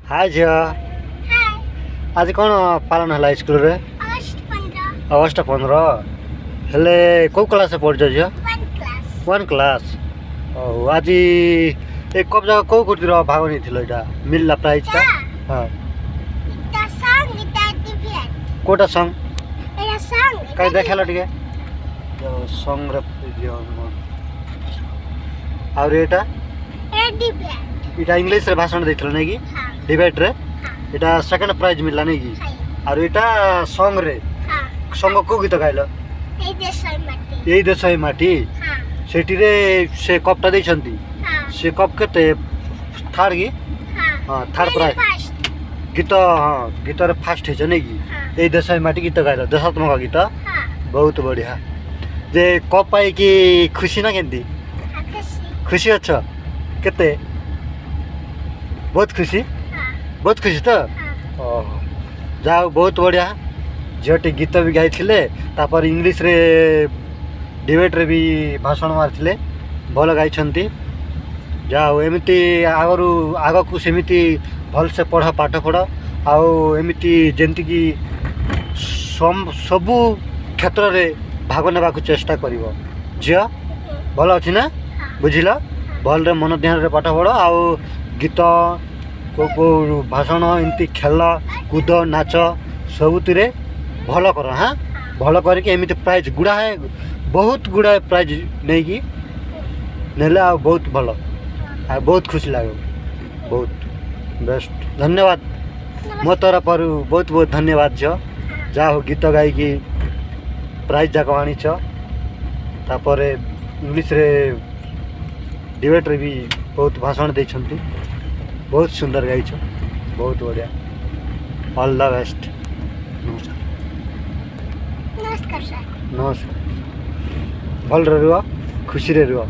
हाय झिଅ आज कौन पालन है स्कूल रे अगस्ट 15 हेले कौ क्लास से पढ़ झियो 1 क्लास आज एक कब जगह कौ कुर्ती भाग नहीं मिलला प्राइज का हाँ कोटा सॉन्ग कहीं देखेला टिके सॉन्ग और एटा इंग्लिश रे भाषण देथिलो नै कि डिबेट रे एटा सेकंड प्राइज मिलला नै कि और एटा सॉन्ग रे सॉन्ग को गीत गाइलो एई देशई माटी सेठी रे से कपटा दै छंती से कप केते थर्ड की हां थर्ड प्राइज गीत हां गीत रे फर्स्ट है नै कि एई देशई माटी गीत गाइलो देशात्मक गीत बहुत बढ़िया जे कप पाई कि खुशी ना केंदी खुशी अच्छा केते बहुत खुशी तो जाओ बहुत बढ़िया झीटी गीत भी गाई तापर इंग्लिश रे डिबेट रे भी भाषण मारथिले भल गाई जाओ एमती आग को सेमती भल से पढ़ पाठ पढ़ आउ एमती जेंति कि सबू क्षेत्र रे भाग नेबा को चेष्टा करिवो झियो भल अछि ना बुझिल भल रे मन ध्यान रे पाठ पढ़ आउ गीत को भाषण एमती खेल कूद नाच सबुतिरे भल कर हाँ भल करके एमती प्राइज गुड़ा है बहुत गुड़ा प्राइज नहीं कि नेले आ बहुत भल आ बहुत खुशी लगे बहुत बेस्ट धन्यवाद मो तरफ बहुत बहुत धन्यवाद झ जा हो गीत गाई की प्राइज जाक आनीच तापर इंग्लिश रे डिबेट रे भी बहुत भाषण देछंती बहुत सुंदर गाई बहुत बढ़िया ऑल द बेस्ट नमस्कार नमस्कार भल रुह खुशी रे रुह।